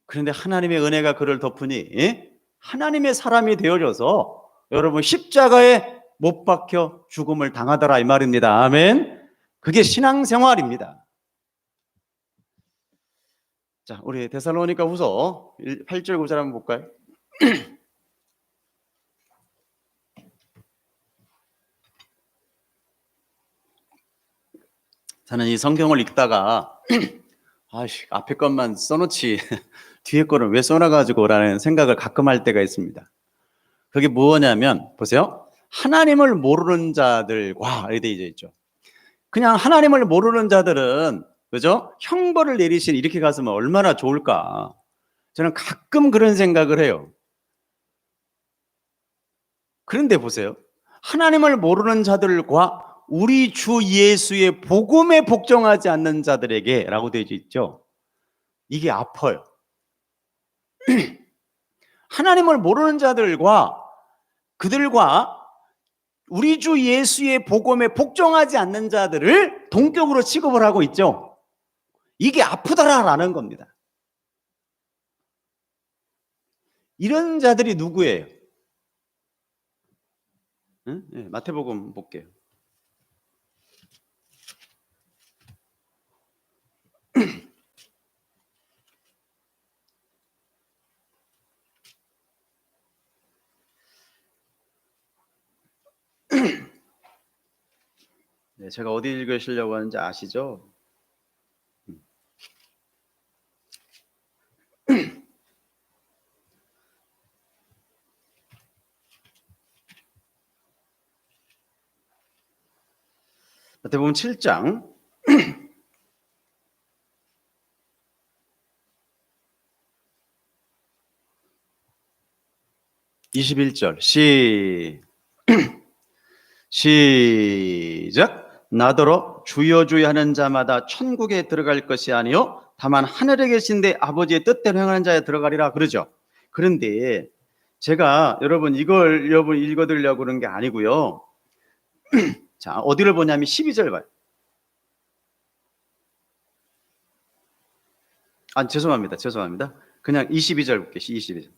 그런데 하나님의 은혜가 그를 덮으니 하나님의 사람이 되어져서 여러분 십자가에 못 박혀 죽음을 당하더라 이 말입니다. 아멘. 그게 신앙생활입니다. 자, 우리 데살로니가 후서 8절 9절 한번 볼까요? 저는 이 성경을 읽다가 앞에 것만 써놓지 뒤에 거를 왜 써놔가지고 라는 생각을 가끔 할 때가 있습니다. 그게 뭐냐면 보세요. 하나님을 모르는 자들과 이렇게 되어 있죠. 그냥 하나님을 모르는 자들은 그죠? 형벌을 내리신 이렇게 갔으면 얼마나 좋을까. 저는 가끔 그런 생각을 해요. 그런데 보세요. 하나님을 모르는 자들과 우리 주 예수의 복음에 복종하지 않는 자들에게 라고 되어 있죠. 이게 아파요. 하나님을 모르는 자들과 그들과 우리 주 예수의 복음에 복종하지 않는 자들을 동격으로 취급을 하고 있죠. 이게 아프다라는 겁니다. 이런 자들이 누구예요? 응? 네, 마태복음 볼게요. 네, 제가 어디 읽으시려고 하는지 아시죠? 마태복음 7장 21절 시작. 나더러 주여 주여 하는 자마다 천국에 들어갈 것이 아니요 다만 하늘에 계신데 아버지의 뜻대로 행하는 자에 들어가리라 그러죠. 그런데 제가 여러분 이걸 읽어드리려고 그런 게 아니고요. 자, 어디를 보냐면 12절 봐요. 죄송합니다. 그냥 22절 볼게요. 22절.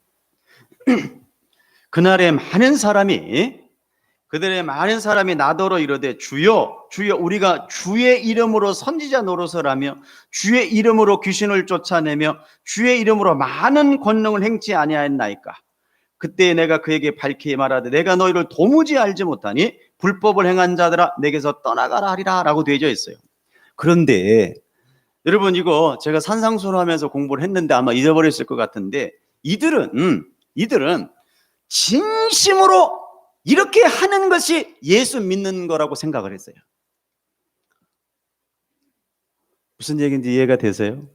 그들의 많은 사람이 나더러 이르되 주여 주여 우리가 주의 이름으로 선지자 노릇을 하며 주의 이름으로 귀신을 쫓아내며 주의 이름으로 많은 권능을 행치 아니하였나이까. 그때 내가 그에게 밝히 말하되 내가 너희를 도무지 알지 못하니 불법을 행한 자들아 내게서 떠나가라 하리라 라고 되어져 있어요. 그런데 여러분 이거 제가 산상수훈 하면서 공부를 했는데 아마 잊어버렸을 것 같은데 이들은 진심으로 이렇게 하는 것이 예수 믿는 거라고 생각을 했어요. 무슨 얘기인지 이해가 되세요?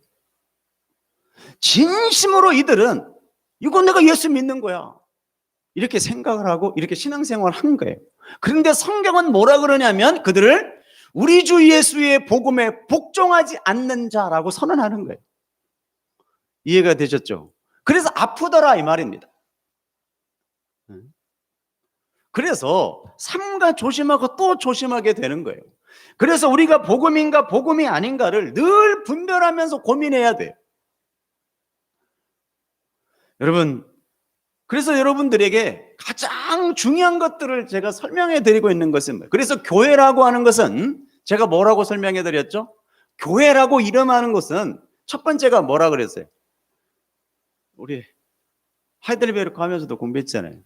진심으로 이들은 이거 내가 예수 믿는 거야 이렇게 생각을 하고 이렇게 신앙생활을 한 거예요. 그런데 성경은 뭐라 그러냐면 그들을 우리 주 예수의 복음에 복종하지 않는 자라고 선언하는 거예요. 이해가 되셨죠? 그래서 아프더라 이 말입니다. 그래서 삼가 조심하고 또 조심하게 되는 거예요. 그래서 우리가 복음인가 복음이 아닌가를 늘 분별하면서 고민해야 돼요. 여러분, 그래서 여러분들에게 가장 중요한 것들을 제가 설명해 드리고 있는 것은 뭐예요? 그래서 교회라고 하는 것은 제가 뭐라고 설명해 드렸죠? 교회라고 이름하는 것은 첫 번째가 뭐라 그랬어요? 우리 하이델베르크 하면서도 공부했잖아요.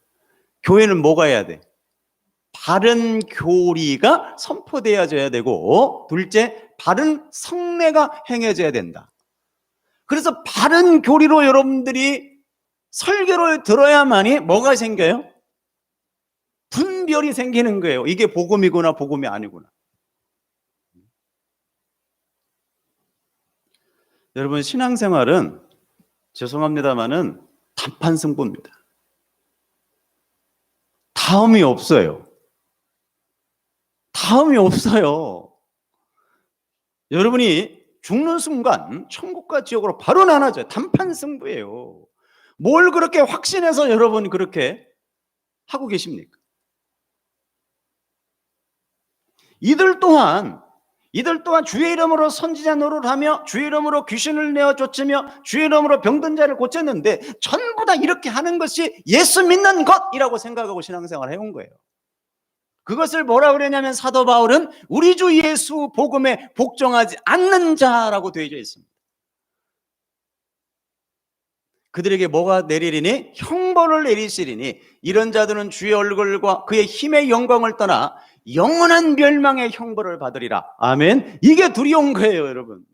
교회는 뭐가 해야 돼? 바른 교리가 선포되어져야 되고 둘째, 바른 성례가 행해져야 된다. 그래서 바른 교리로 여러분들이 설교를 들어야만이 뭐가 생겨요? 분별이 생기는 거예요. 이게 복음이구나 복음이 아니구나. 여러분 신앙생활은 죄송합니다마는 단판 승부입니다. 다음이 없어요. 여러분이 죽는 순간 천국과 지옥으로 바로 나눠져요. 단판 승부예요. 뭘 그렇게 확신해서 여러분 그렇게 하고 계십니까? 이들 또한 주의 이름으로 선지자 노릇을 하며 주의 이름으로 귀신을 내어 쫓으며 주의 이름으로 병든 자를 고쳤는데 전부 다 이렇게 하는 것이 예수 믿는 것이라고 생각하고 신앙생활을 해온 거예요. 그것을 뭐라 그러냐면 사도 바울은 우리 주 예수 복음에 복종하지 않는 자라고 되어져 있습니다. 그들에게 뭐가 내리리니? 형벌을 내리시리니 이런 자들은 주의 얼굴과 그의 힘의 영광을 떠나 영원한 멸망의 형벌을 받으리라. 아멘. 이게 두려운 거예요, 여러분.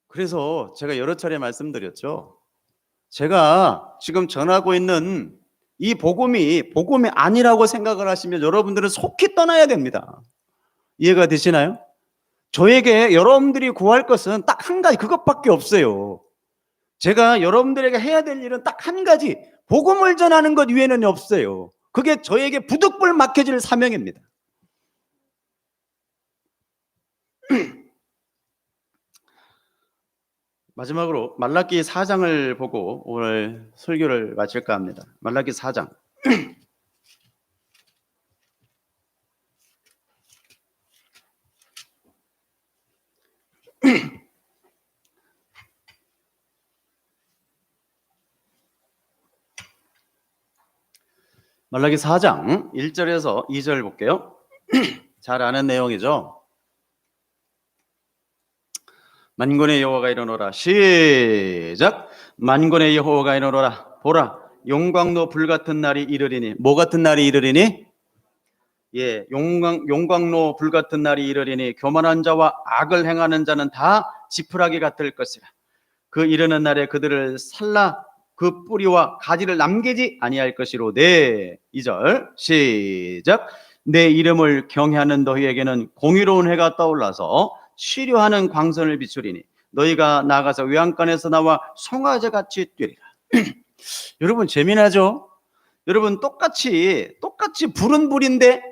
그래서 제가 여러 차례 말씀드렸죠. 제가 지금 전하고 있는 이 복음이 아니라고 생각을 하시면 여러분들은 속히 떠나야 됩니다. 이해가 되시나요? 저에게 여러분들이 구할 것은 딱 한 가지 그것밖에 없어요. 제가 여러분들에게 해야 될 일은 딱 한 가지, 복음을 전하는 것 외에는 없어요. 그게 저에게 부득불 맡겨질 사명입니다. 마지막으로 말라기 4장을 보고 오늘 설교를 마칠까 합니다. 말라기 4장. 말라기 4장 1절에서 2절 볼게요. 잘 아는 내용이죠. 만군의 여호와가 이르노라. 시작. 만군의 여호와가 이르노라. 보라, 용광로 불같은 날이 이르리니. 뭐 같은 날이 이르리니? 예, 용광로 불같은 날이 이르리니 교만한 자와 악을 행하는 자는 다 지푸라기 같을 것이라. 그 이르는 날에 그들을 살라 그 뿌리와 가지를 남기지 아니할 것이로되. 2절 시작. 내 이름을 경외하는 너희에게는 공의로운 해가 떠올라서 치료하는 광선을 비추리니 너희가 나가서 외양간에서 나와 송아지같이 뛰리라. 여러분 재미나죠? 여러분 똑같이 불은 불인데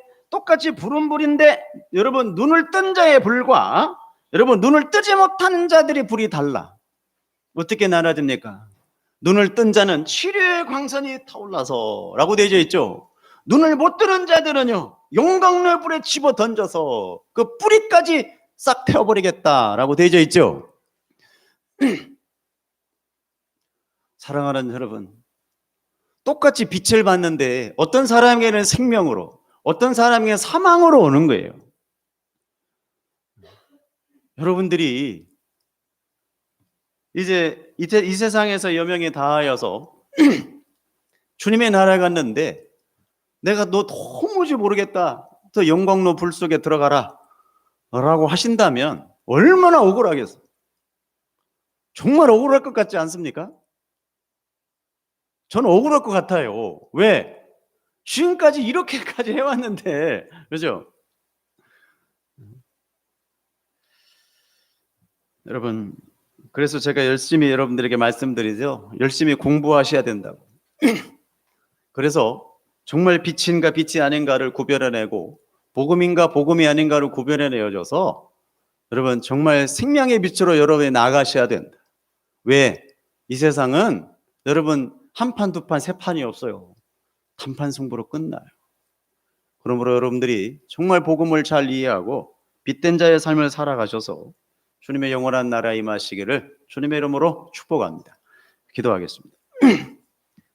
여러분 눈을 뜬 자의 불과 여러분 눈을 뜨지 못하는 자들의 불이 달라. 어떻게 나눠집니까? 눈을 뜬 자는 치료의 광선이 타올라서 라고 되어 있죠. 눈을 못 뜨는 자들은요, 용광로 불에 집어 던져서 그 뿌리까지 싹 태워버리겠다라고 되어 있죠. 사랑하는 여러분, 똑같이 빛을 받는데 어떤 사람에게는 생명으로, 어떤 사람에게는 사망으로 오는 거예요. 여러분들이 이제 이 세상에서 여명이 다하여서 주님의 나라에 갔는데 내가 너 도무지 모르겠다, 저 영광로 불 속에 들어가라 라고 하신다면 얼마나 억울하겠어. 정말 억울할 것 같지 않습니까? 저는 억울할 것 같아요. 왜? 지금까지 이렇게까지 해왔는데, 그죠? 여러분, 그래서 제가 열심히 여러분들에게 말씀드리죠. 열심히 공부하셔야 된다고. 그래서 정말 빛인가 빛이 아닌가를 구별해내고 복음인가 복음이 아닌가를 구별해내어줘서 여러분 정말 생명의 빛으로 여러분이 나가셔야 된다. 왜? 이 세상은 여러분 한 판, 두 판, 세 판이 없어요. 단판 승부로 끝나요. 그러므로 여러분들이 정말 복음을 잘 이해하고 빛된 자의 삶을 살아가셔서 주님의 영원한 나라에 임하시기를 주님의 이름으로 축복합니다. 기도하겠습니다.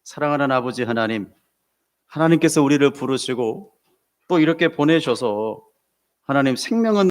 사랑하는 아버지 하나님, 하나님께서 우리를 부르시고 또 이렇게 보내셔서 하나님 생명은